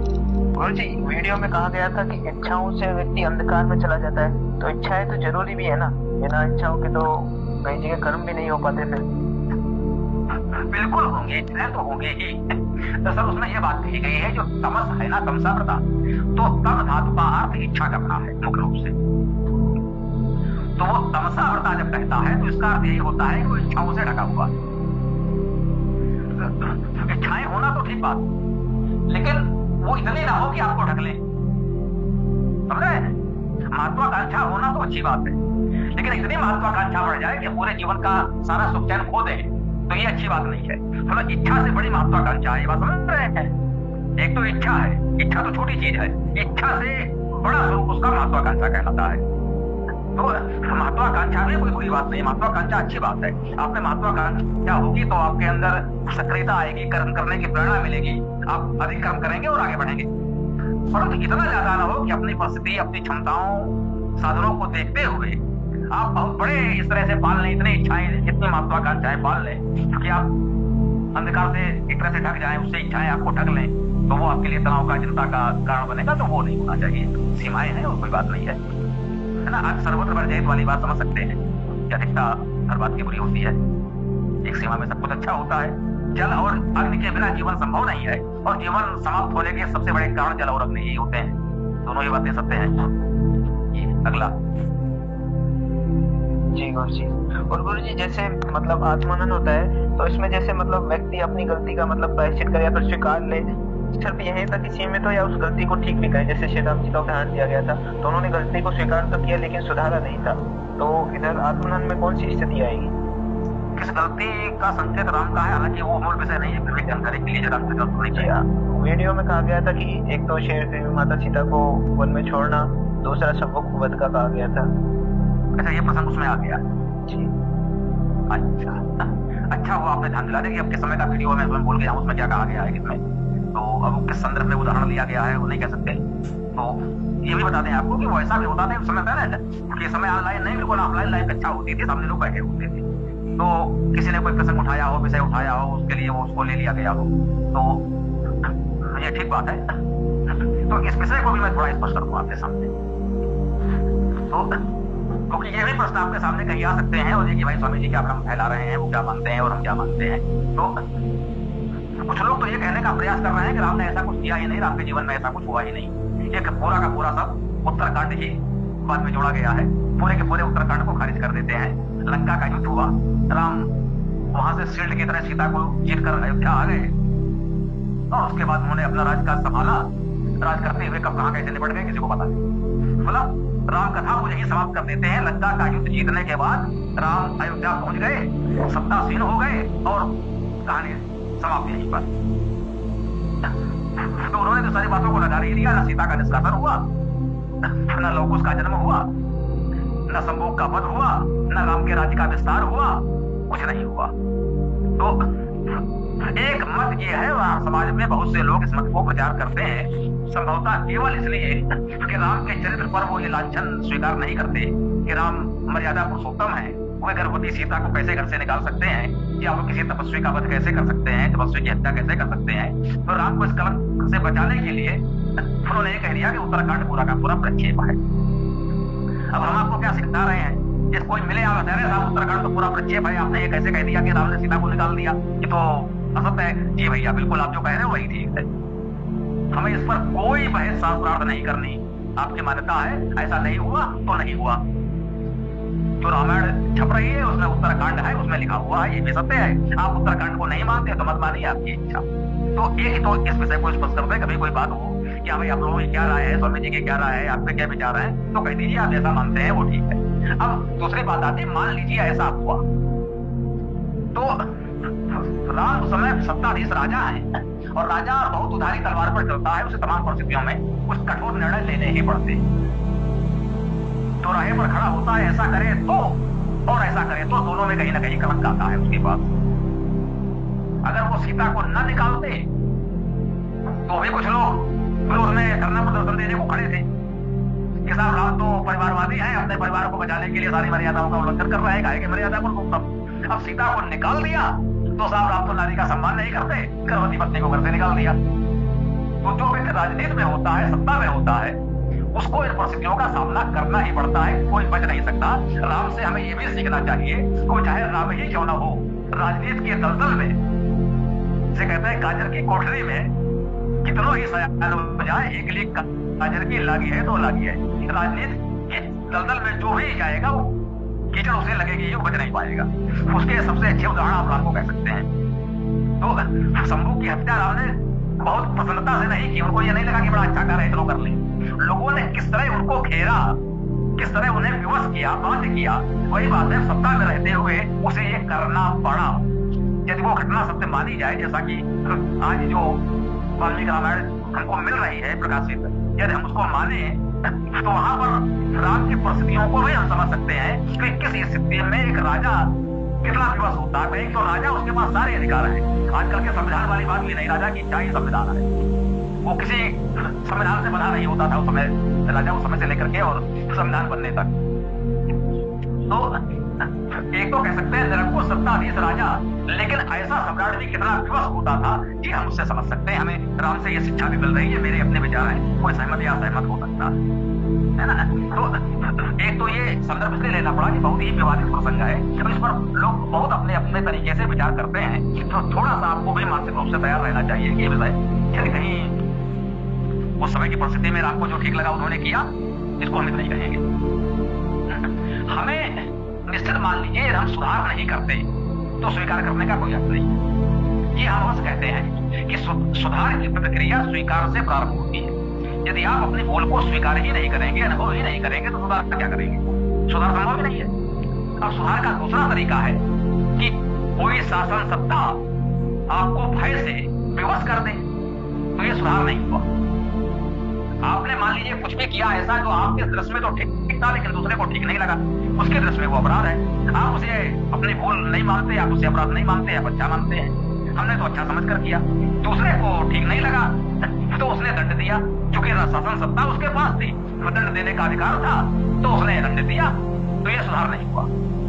Speaker 2: गुरु जी वीडियो में कहा गया था कि इच्छाओं से व्यक्ति अंधकार में चला जाता है, तो इच्छाएं तो जरूरी भी है ना, बिना इच्छाओं के तो कई जगह कर्म भी नहीं हो पाते फिर।
Speaker 4: बिल्कुल होंगे, इच्छाएं तो होंगे ही। तो सर उसमें यह बात कही गई है जो तमस है ना, तमसा व्रता, तो तम धातु का अर्थ इच्छा करना है मुख्य रूप से। तो वो तमसा व्रता जब कहता है तो इसका अर्थ यही होता है कि वो इच्छाओं से ढका हुआ है। इच्छाएं होना तो ठीक बात, लेकिन वो इतनी ना हो कि आपको ढक ले, समझ रहे हैं? महत्वाकांक्षा होना तो अच्छी बात है, लेकिन इतनी महत्वाकांक्षा बढ़ जाए कि पूरे जीवन का सारा सुख चैन खो दे, तो ये अच्छी बात नहीं है। मतलब इच्छा से बड़ी महत्वाकांक्षा है, ये बात समझ रहे हैं? एक तो इच्छा है, इच्छा तो छोटी चीज है, इच्छा से बड़ा स्वरूप उसका महत्वाकांक्षा कहलाता है। तो महत्वाकांक्षा में कोई बुरी बात नहीं, महत्वाकांक्षा अच्छी बात है। आप में महत्वाकांक्षा होगी तो आपके अंदर सक्रियता आएगी, कर्म करने की प्रेरणा मिलेगी, आप अधिक कर्म करेंगे और आगे बढ़ेंगे। परंतु इतना ज्यादा ना हो कि अपनी परिस्थिति, अपनी क्षमताओं, साधनों को देखते हुए आप बहुत बड़े इस तरह से पाल लें, इतनी इच्छाएं, इतनी महत्वाकांक्षाएं पाल लें कि आप अंधकार से एक तरह से ढक जाएं, उससे इच्छाएं आपको ढक लें, तो वो आपके लिए तनाव का, चिंता का कारण बनेगा। तो वो नहीं होना चाहिए, सीमाएं हैं और कोई बात नहीं है ना। आप सर्वत्र वर्जित वाली बात समझ सकते हैं कि अधिकता हर बात की बुरी होती है, एक सीमा में सब कुछ अच्छा होता है। जल और अग्नि के बिना जीवन संभव नहीं है, और जीवन समाप्त होने के सबसे बड़े कारण जल और अग्नि ही होते हैं, दोनों ही बातें सत्य हैं। अगला
Speaker 2: जी गुरु जी। और गुरु जी जैसे मतलब आत्मनन होता है, तो इसमें जैसे मतलब व्यक्ति अपनी गलती का मतलब प्रायश्चित करे या फिर स्वीकार ले, सिर्फ यहीं तक ही सीमित हो या उस गलती को ठीक भी करे? जैसे श्री राम जी का उदाहरण दिया गया था, तो उन्होंने गलती को स्वीकार तो किया लेकिन सुधारा नहीं था, तो इधर आत्मनन में कौन सी स्थिति आएगी?
Speaker 4: किस गलती का संकेत राम का है, हालांकि वो मूल विषय नहीं है, फिर भी जानकारी के लिए राम से
Speaker 2: वीडियो में कहा गया था कि एक तो शेर माता सीता को वन में छोड़ना, दूसरा सम्मुख वध का कहा गया था।
Speaker 4: अच्छा, ये प्रसंग उसमें आ गया
Speaker 2: जी।
Speaker 4: अच्छा वो आपने ध्यान दिला दिया कि अब किस समय का वीडियो में बोल गया उसमें क्या कहा गया है, किसमें, तो अब किस संदर्भ में उदाहरण लिया गया है वो नहीं कह सकते। तो ये भी बता दें आपको कि वो ऐसा भी होता था उस समय पहले, क्योंकि समय ऑनलाइन नहीं, बिल्कुल ऑफलाइन लाइफ अच्छा होती थी, सामने लोग बैठे होते थे, तो किसी ने कोई प्रसंग उठाया हो, विषय उठाया हो, उसके लिए वो उसको ले लिया गया हो, तो ये ठीक बात है। तो इस विषय को भी मैं थोड़ा स्पष्ट करूँ आपके सामने, तो क्योंकि ये भी प्रश्न आपके सामने कहीं आ सकते हैं, और ये कि भाई स्वामी जी क्या भ्रम फैला रहे हैं, वो क्या मानते हैं और हम क्या मानते हैं। तो कुछ लोग तो ये कहने का प्रयास कर रहे हैं कि राम ने ऐसा कुछ किया ही नहीं, राम के जीवन में ऐसा कुछ हुआ ही नहीं, एक पूरा का पूरा सब उत्तरकांड ही बाद में जोड़ा गया है, पूरे के पूरे उत्तरकांड को खारिज कर देते हैं। लंका का युद्ध हुआ, राम वहां से शील्ड की तरह सीता को जीत कर अयोध्या आ गए और उसके बाद उन्होंने अपना राजकाज संभाला। राज करते हुए कब कहां कैसे निपट गए किसी को पता नहीं। मतलब राम कथा को यही समाप्त कर देते हैं। लंका का युद्ध जीतने के बाद राम अयोध्या पहुंच गए, सत्तासीन हो गए और कहानी समाप्त यहीं पर। तो उन्होंने तो सारी बातों को नकार ही दिया। न सीता का निष्कासन हुआ, न लवकुश का जन्म हुआ, न संभोग का वध हुआ, न राम के राज्य का विस्तार हुआ, कुछ नहीं हुआ। तो एक मत ये है, समाज में बहुत से लोग इस मत को प्रचार करते हैं संभवतः केवल इसलिए कि राम के चरित्र पर वो ये लांछन स्वीकार नहीं करते कि राम मर्यादा पुरुषोत्तम है। वे गर्भवती सीता को कैसे घर से निकाल सकते हैं, या वो किसी तपस्वी का वध कैसे कर सकते हैं, तपस्वी की हत्या कैसे कर सकते हैं। तो राम को इस कलंक से बचाने के लिए उन्होंने ये कह दिया कि उत्तराखंड पूरा का पूरा प्रक्षेप है। अब हम आपको क्या सिखा रहे हैं? जिस कोई मिले आप बता रहे साहब उत्तराखंड तो पूरा प्रक्षेप है, आपने ये कैसे कह दिया कि राम ने सीता को निकाल दिया? ये तो असत्य है। जी भैया बिल्कुल आप जो कह रहे हो वही ठीक है। हमें इस पर कोई बहस शास्त्रार्थ नहीं करनी। आपकी मान्यता है ऐसा नहीं हुआ तो नहीं हुआ। जो रामायण छप रही है उसमें उत्तराखंड है, उसमें लिखा हुआ है, ये भी सत्य है। आप उत्तराखंड को नहीं मानते तो मत मानिए, आपकी इच्छा। तो एक तो इस विषय को स्पष्ट करते हैं। कभी कोई बात हो कि भाई आप लोगों की क्या राय है, स्वामी जी की क्या राय है, आप पे क्या विचार है, तो कह दीजिए आप जैसा मानते हैं वो ठीक है। अब दूसरी बात आती है, मान लीजिए ऐसा हुआ तो राम उस समय सत्ताधीश राजा है और राजा बहुत उधारी तलवार पर चलता है। उसे तमाम परिस्थितियों में कुछ कठोर निर्णय लेने ही पड़ते। तो राहे पर खड़ा होता है, ऐसा करे तो और ऐसा करे तो दोनों में कहीं ना कहीं कलंक आता है उसके पास। अगर वो सीता को न निकालते तो भी कुछ लोग विरोध में धरना प्रदर्शन देने को खड़े थे कि साहब राम तो परिवारवादी है, अपने परिवार को बचाने के लिए सारी मर्यादाओं का उल्लंघन कर रहा है, काहे कि मर्यादा पुरुषोत्तम। अब सीता को निकाल दिया तो साहब राम तो नारी का सम्मान नहीं करते, गर्भवती पत्नी को घर से निकाल दिया। तो जो व्यक्ति राजनीति में होता है, सत्ता में होता है, उसको इन परिस्थितियों का सामना करना ही पड़ता है, कोई बच नहीं सकता। राम से हमें ये भी सीखना चाहिए कि चाहे राम ही क्यों ना हो, राजनीति के दलदल में से कहते हैं काजर की कोठरी में कितनों ही सयान हो जाए, एक लीक काजर की लागी है तो लागी है। राजनीति के दलदल में जो भी जाएगा वो कीचड़ उसे लगेगी, वो बच नहीं पाएगा। उसके सबसे अच्छे उदाहरण आप राम को कह सकते हैं। तो शंभू की हत्या राम ने बहुत प्रसन्नता से नहीं की। उनको ये नहीं लगा कि बड़ा अच्छा कार्य है चलो कर ले। लोगों ने किस तरह उनको घेरा, किस तरह उन्हें विवश किया, बाध्य किया। वही बात है, सत्ता में रहते हुए उसे ये करना पड़ा। यदि वो घटना सत्य मानी जाए, जैसा कि आज जो वाल्मीकि रामायण हमको मिल रही है प्रकाशित, यदि हम उसको माने तो वहां पर राम की परिस्थितियों को भी हम समझ सकते हैं कि किस स्थिति में एक राजा कितना विवश होता है। एक तो राजा, उसके पास सारे अधिकार हैं। आजकल के संविधान वाली बात भी नहीं, राजा की इच्छा ही संविधान है। वो किसी संविधान से बना नहीं होता था उस समय, राजा उस समय से लेकर के और संविधान बनने तक। तो एक तो कह सकते हैं निरंकुश सत्ताधीश राजा, लेकिन ऐसा सम्राट भी कितना विवश होता था, ये हम उससे समझ सकते हैं। हमें राम से ये शिक्षा भी मिल रही है। मेरे अपने विचार हैं, कोई सहमत या असहमत हो सकता है ना। तो एक तो ये संदर्भ इसलिए लेना पड़ा कि बहुत ही विवादित प्रसंग है, तो इस पर लोग बहुत अपने अपने तरीके से विचार करते हैं। तो थोड़ा सा आपको भी मानसिक रूप से तैयार रहना चाहिए कि ये विषय यदि कहीं उस समय की परिस्थिति में राम को जो ठीक लगा उन्होंने किया, इसको हम नहीं कहेंगे। हमें निश्चित मान लीजिए हम सुधार नहीं करते तो स्वीकार करने का कोई अर्थ नहीं। ये हम बस कहते हैं कि सुधार की प्रक्रिया स्वीकार से प्रारंभ होती है। यदि आप अपनी भूल को स्वीकार ही नहीं करेंगे, अनुभव ही नहीं करेंगे, तो सुधार क्या करेंगे? सुधार संभव ही नहीं है। अब सुधार का दूसरा तरीका है कि कोई शासन सत्ता आपको भय से विवश कर दे, तो ये सुधार नहीं हुआ। आपने मान लीजिए कुछ भी किया ऐसा जो आपके दृष्टि में तो ठीक था लेकिन दूसरे को ठीक नहीं लगा, उसके दृष्टि में वो अपराध है। आप उसे अपनी भूल नहीं मानते, आप उसे अपराध नहीं मानते, आप अच्छा मानते हैं। हमने तो अच्छा समझ कर किया, दूसरे को ठीक नहीं लगा तो उसने दंड दिया। चूंकि शासन सत्ता उसके पास थी, दंड देने का अधिकार था, तो उसने दंड दिया। तो ये सुधार नहीं हुआ।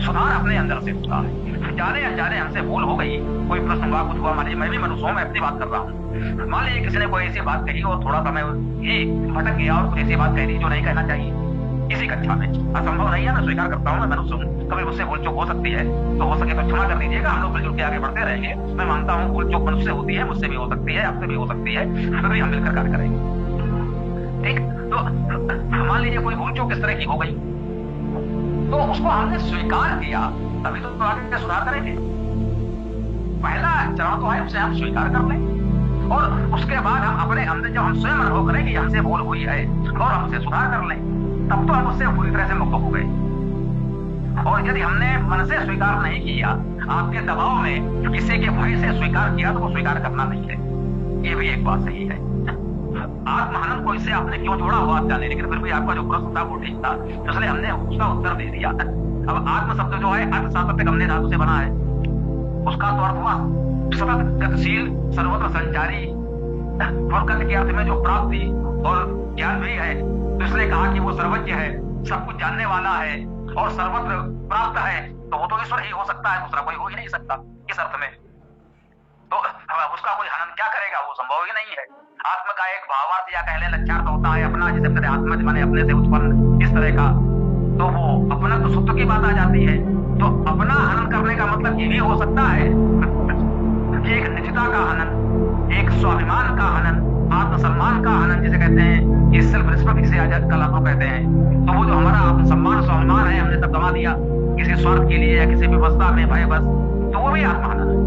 Speaker 4: सुधार अपने अंदर से होता है। जाने अनजाने हमसे भूल हो गई, कोई प्रश्न हुआ, कुछ हुआ, मान लीजिए मैं भी मनुष्य हूं, मैं अपनी बात कर रहा हूँ। मान लीजिए किसी ने कोई ऐसी बात कही और थोड़ा सा मैं ये भटक गया और कुछ ऐसी बात कह दी जो नहीं कहना चाहिए इसी कक्षा में। असंभव नहीं है, मैं स्वीकार करता हूँ, मैं मनुष्य हूँ, कभी मुझसे भूल चूक हो सकती है, तो हो सके तो क्षमा कर दीजिएगा। हम लोग मिलजुल के आगे बढ़ते रहेंगे। मैं मानता हूँ भूल चूक मनुष्य होती है, मुझसे भी हो सकती है, आपसे भी हो सकती है, फिर भी हम मिलकर कार्य करेंगे। ठीक, तो मान लीजिए कोई भूल चूक इस तरह की हो गई, तो उसको हमने स्वीकार किया, तभी तो आगे सुधार करेंगे। पहला चरण तो है उसे हम स्वीकार कर लें और उसके बाद हम अपने अंदर जब हम स्वयं अनुभव करें कि हमसे भूल हुई है और हमसे सुधार कर लें, तब तो हम उससे पूरी तरह से मुक्त हो गए। और यदि हमने मन से स्वीकार नहीं किया, आपके दबाव में किसी के भय से स्वीकार किया, तो वो स्वीकार करना नहीं है। ये भी एक बात सही है। आत्महनन को इससे आपने क्यों जोड़ा हुआ आप जाने, लेकिन फिर भी आपका जो प्रश्न था वो ठीक था, इसलिए हमने उसका उत्तर दे दिया। अब आत्म शब्द जो है अर्थशास्त्र गमने धातु से बना है, उसका तो अर्थ हुआ सतत गतिशील सर्वत्र संचारी, और गति के अर्थ में जो प्राप्ति और ज्ञान भी है, तो इसलिए कहा कि वो सर्वज्ञ है, सब कुछ जानने वाला है और सर्वत्र प्राप्त है, तो वो तो ईश्वर ही हो सकता है, दूसरा कोई हो ही नहीं सकता इस अर्थ में। तो उसका कोई हनन क्या करेगा, वो संभव ही नहीं है। आत्म का एक भावार्थ या कह लें लक्ष्यार्थ होता है अपना, जिसे कहते हैं आत्मा माने अपने से उत्पन्न, इस तरह का, तो वो अपना तो सुत्व की बात आ जाती है। तो अपना हनन करने का मतलब ये भी हो सकता है कि एक निजता का हनन, एक स्वाभिमान का हनन, आत्मसम्मान का हनन जिसे कहते हैं, ये सेल्फ रिस्पेक्ट जिसे आज कल आप कहते हैं। तो वो जो हमारा आत्मसम्मान स्वाभिमान है, हमने सब गंवा दिया किसी स्वार्थ के लिए या किसी व्यवस्था में भय बस, तो वो भी आत्महनन है।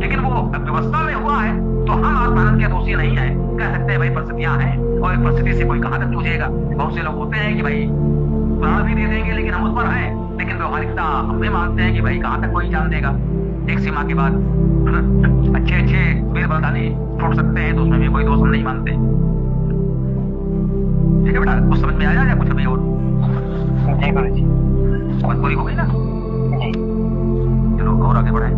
Speaker 4: लेकिन वो व्यवस्था में हुआ है तो हम आत्महनन के दोषी नहीं है, कह सकते हैं भाई परिस्थितियां हैं और एक परिस्थिति से कोई कहां तक जूझेगा। बहुत से लोग होते हैं कि भाई प्राण भी दे देंगे लेकिन हम उस पर हैं, लेकिन व्यवहारिकता हम भी मानते हैं कि भाई कहां तक कोई जान देगा, एक सीमा के बाद अच्छे वीर बरदानी छोड़ सकते हैं, तो उसमें भी कोई दोष हम नहीं मानते। ठीक है बेटा, कुछ समझ में आया या कुछ अभी और?
Speaker 2: जी गुरु जी,
Speaker 4: समझ पूरी हो गई ना?
Speaker 2: जी
Speaker 4: चलो और आगे बढ़े।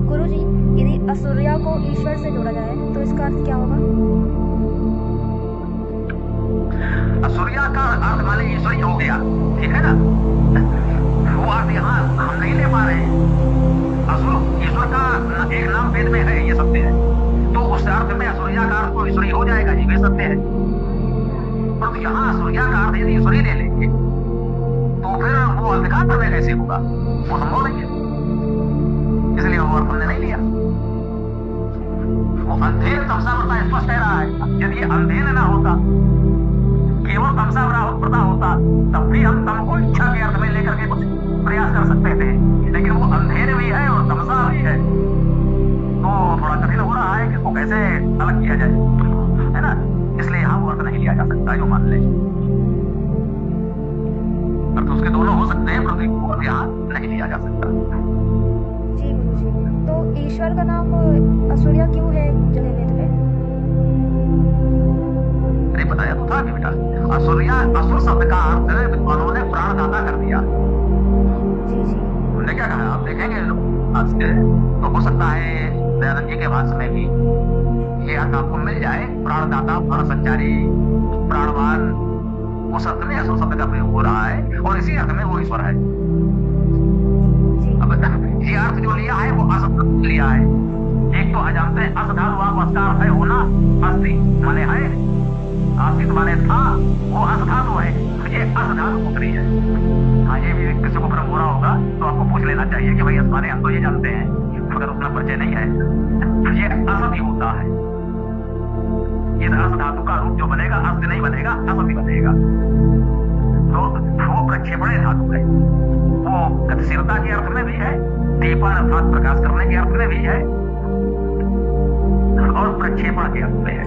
Speaker 3: गुरुजी, यदि असुरिया को ईश्वर से जोड़ा जाए तो इसका अर्थ क्या होगा?
Speaker 4: असुरिया का अर्थ माने ईश्वर ही हो गया, ठीक है ना? वो अर्थ यहाँ हम नहीं ले पा रहे हैं। असुर ईश्वर का एक नाम वेद में है, ये सत्य है, तो उस अर्थ में असुरिया का अर्थ तो ईश्वर ही हो जाएगा, ये भी सत्य है। परंतु यहाँ असुरिया का अर्थ यदि ईश्वर ही ले लेंगे तो फिर वो अंधकार में कैसे होगा, वो संभव नहीं है, इसलिए वो अर्थ हमने नहीं लिया। वो अंधेर तमसा प्रता स्पष्ट कह रहा है, यदि अंधेर ना होता, केवल तमसा प्रता होता, तब भी हम तम को इच्छा के अर्थ में लेकर के कुछ प्रयास कर सकते थे, लेकिन वो अंधेर भी है और तमसा भी है, तो थोड़ा कठिन हो रहा है कि इसको कैसे अलग किया जाए, है ना? इसलिए यहाँ वो अर्थ नहीं लिया जा सकता, जो मान ले अर्थ उसके दोनों हो सकते हैं, परंतु यहाँ नहीं लिया जा सकता।
Speaker 3: जी गुरुजी, तो ईश्वर का नाम असुरिया क्यों है जगह वेद में?
Speaker 4: अरे बताया तो था कि बेटा, असुर शब्द का अर्थ विद्वानों ने प्राणदाता कर दिया।
Speaker 3: जी जी,
Speaker 4: उन्होंने क्या कहा आप देखेंगे आज से, तो हो सकता है दयानंद जी के भाष्य में भी ये अर्थ आपको मिल जाए, प्राणदाता, प्राण संचारी, प्राणवान, उस अर्थ में असुर शब्द का प्रयोग हो रहा है और इसी अर्थ में वो ईश्वर है। अब ये अर्थ जो लिया है वो असत लिया है। एक तो हम जानते हैं असधातु आपका अर्थ है होना, अस्थि माने है, आसित माने था, वो असधातु है, ये असधातु पुत्री है। हाँ, ये भी किसी को भ्रम हो रहा होगा तो आपको पूछ लेना चाहिए कि भाई असमाने हम तो ये जानते हैं, मगर उतना परिचय नहीं है, ये असत ही होता है। इस असधातु का रूप जो बनेगा अस्त नहीं बनेगा, असत ही बनेगा। तो वो प्रक्षेपण धातु है, वो गतिशीलता के अर्थ में भी है, दीपन अर्थात प्रकाश करने के अर्थ में भी है और प्रक्षेपण के अर्थ में है।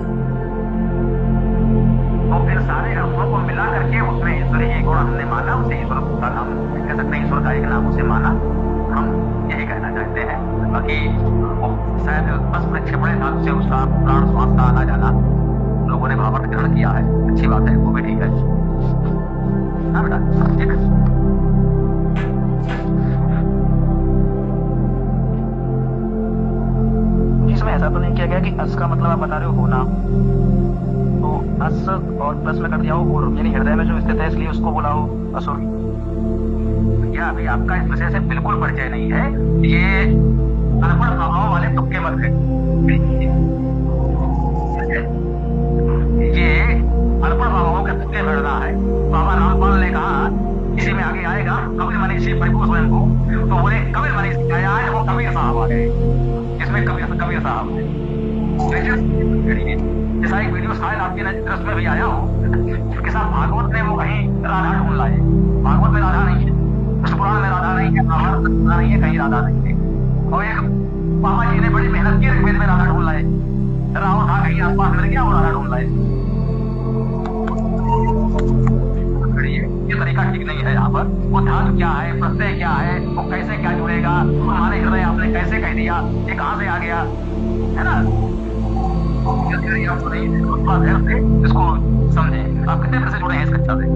Speaker 4: तो फिर सारे अर्थों को मिला करके उसमें ईश्वरी एक गुण हमने माना, उसे ईश्वर का नाम कह सकते हैं, ईश्वर का एक नाम उसे माना, हम यही कहना चाहते हैं। बाकी शायद बस प्रक्षेपण धातु से उसका प्राण श्वास का आना जाना लोगों ने भावार्थ ग्रहण किया है, अच्छी बात है, वो भी ठीक है। हाँ बेटा, ठीक है।
Speaker 5: इसमें ऐसा तो नहीं किया गया कि अस का मतलब आप बता रहे हो होना, तो अस और प्लस में कर दिया हो और, यानी हृदय में जो स्थित है इसलिए उसको बुलाओ असुर।
Speaker 4: यह अभी आपका इस विषय से बिल्कुल परिचय नहीं है, ये अनपढ़ भावों वाले तुक्के मत है, ये अनपढ़ भावों के तुक्के भरना है। बाबा रामपाल ने कहा इसी में आगे आएगा, कबीर मनीषी परिपूर्ण स्वयं को, तो बोले कबीर मनीषी आया है, वो कबीर साहब आ गए, इसमें कबीर साहब है। जैसा एक वीडियो शायद आपके दृष्टि में भी आया हो कि साहब भागवत में वो कहीं राधा ढूंढ लाए। भागवत में राधा नहीं है, विष्णु पुराण में राधा नहीं है, महाभारत में राधा नहीं है, कहीं राधा नहीं है। और एक बाबा जी ने बड़ी मेहनत की, ऋग्वेद में राधा ढूंढ लाए। रावण था कहीं आसपास मिल गया, वो राधा ढूंढ लाए। ये तरीका ठीक नहीं है। यहाँ पर वो धातु क्या है, प्रत्यय क्या है, वो कैसे क्या जुड़ेगा, हमारे हृदय आपने कैसे कह दिया, ये कहाँ से आ गया, है ना? आपको नहीं से इसको समझे। आप कितने दिन से जुड़े हैं इस कक्षा से?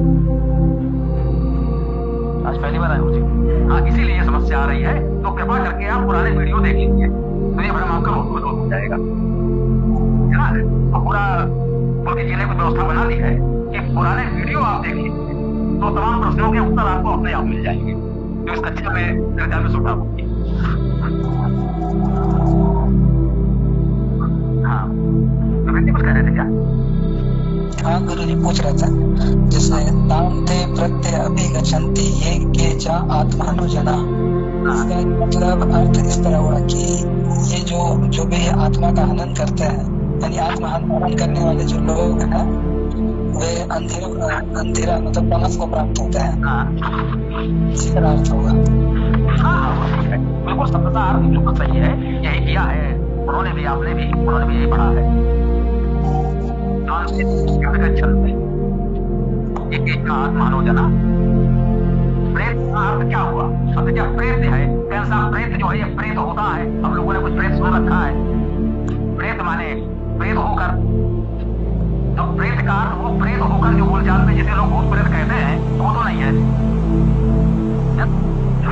Speaker 4: आज पहली बार आए मुझे। हाँ, इसीलिए ये समस्या आ रही है। तो कृपा करके आप पुराने वीडियो देख लीजिए, तो ये भ्रम आपका बहुत हो जाएगा, है ना? तो पूरा उनके जी ने कुछ व्यवस्था बना ली है कि पुराने वीडियो आप देख लीजिए, तो तमाम प्रश्नों के उत्तर आपको अपने आप मिल जाएंगे जो इस कक्षा में सुझा होगी। हाँ, तो व्यक्ति कुछ कह रहे थे क्या?
Speaker 1: हाँ, गुरु जी पूछ रहा था जैसे ताम ते प्रत्यय अभिगच्छन्ति ये के चा आत्मानुजना, इसका मतलब अर्थ इस तरह हुआ कि ये जो भी आत्मा का हनन करते हैं, यानी आत्मा हनन करने वाले जो लोग हैं वे अंधेरा मतलब तमस को प्राप्त होते हैं। इसी तरह अर्थ होगा।
Speaker 4: बिल्कुल शब्दता अर्थ बिल्कुल सही है, यही किया है उन्होंने भी, आपने भी, उन्होंने भी यही पढ़ा है। आत्मानुजना, प्रेत का अर्थ क्या हुआ? अब क्या प्रेत है, कैसा प्रेत जो है, ये प्रेत होता है। हम लोगों ने कुछ प्रेत सुन रखा है। प्रेत माने प्रेत होकर, तो प्रेत का अर्थ वो प्रेत होकर जो बोलचाल में जिसे लोग भूत प्रेत कहते हैं, वो तो नहीं है।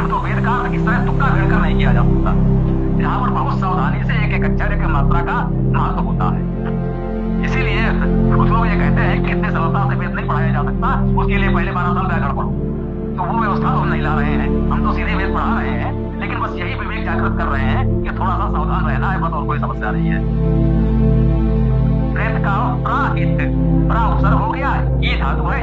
Speaker 4: तो वेद का अर्थ किस तरह तुक्का भेड़ कर नहीं किया जा सकता। यहाँ पर बहुत सावधानी से एक एक अक्षर एक मात्रा का महत्व होता है। इसीलिए कुछ लोग ये कहते हैं कि इतने सरलता से वेद नहीं पढ़ाया जा सकता, उसके लिए पहले 12 साल व्याकरण पढ़ो। तो वो व्यवस्था तो हम नहीं ला रहे हैं, हम तो सीधे वेद पढ़ा रहे हैं, लेकिन बस यही विवेक जागृत कर रहे हैं कि थोड़ा सा सावधान रहना है, बस और कोई समस्या नहीं है। प्रेत का प्रा उपसर्ग हो गया, ये धातु है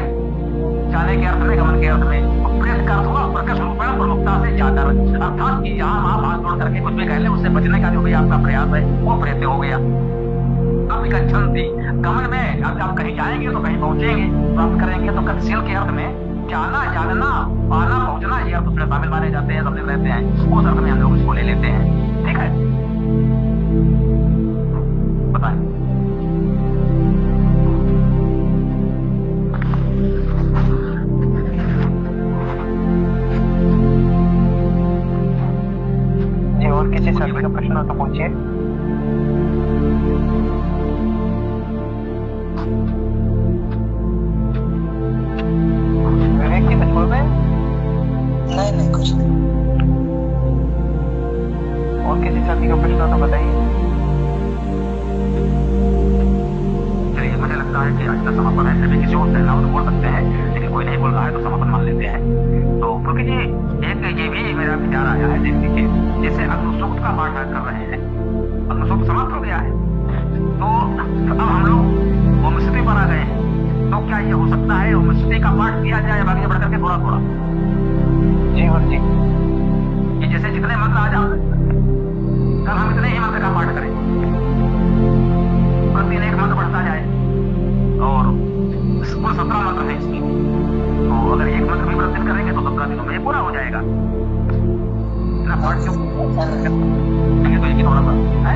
Speaker 4: जाने के अर्थ में, गमन के अर्थ में। प्रेत का अर्थ हुआ प्रकट रूपेण प्रमुखता से जाकर, अर्थात कि जहाँ वहाँ हाथ जोड़ करके कुछ भी कह ले, उससे बचने का जो भी आपका प्रयास है वो प्रेत हो गया। अभिगच्छन्ति, गमन में अब आप कहीं जाएंगे तो कहीं पहुंचेंगे, प्राप्त करेंगे, तो गतिशील के अर्थ में जाना, जानना, पाना, पहुंचना, ये अर्थ उसमें शामिल माने जाते हैं, समझ रहते हैं। उस अर्थ में हम लोग इसको ले लेते हैं। ठीक है, बताएं। और किसी छात्र का प्रश्न हो तो पूछिए। विवेक जी कुछ बोल रहे हैं?
Speaker 1: नहीं कुछ नहीं।
Speaker 4: और किसी छात्र का प्रश्न हो तो बताइए। चलिए, मुझे लगता है कि आज का समापन है। सभी किसी और कहना हो तो बोल सकते हैं, लेकिन कोई नहीं बोल रहा है तो समापन मान लेते हैं। तो क्योंकि जी एक ये भी मेरा विचार आया है, देख लीजिए, जैसे अग्निसूक्त का पाठ कर रहे हैं, अग्निसूक्त समाप्त हो गया है, तो अब हम लोग ओम स्तुति पर आ गए हैं। तो क्या ये हो सकता है ओम स्तुति का पाठ किया जाए आगे बढ़ करके थोड़ा थोड़ा? जी और जी, ये जैसे जितने मंत्र आ जाओ, कल हम इतने ही मंत्र का पाठ करें, प्रतिदिन एक मंत्र बढ़ता जाए, और कुल 17 मंत्र है इसमें। तो अगर एक मंत्र भी प्रतिदिन करेंगे तो 17 दिनों में ये पूरा हो जाएगा। इतना पाठ क्यों तो ये थोड़ा सा है,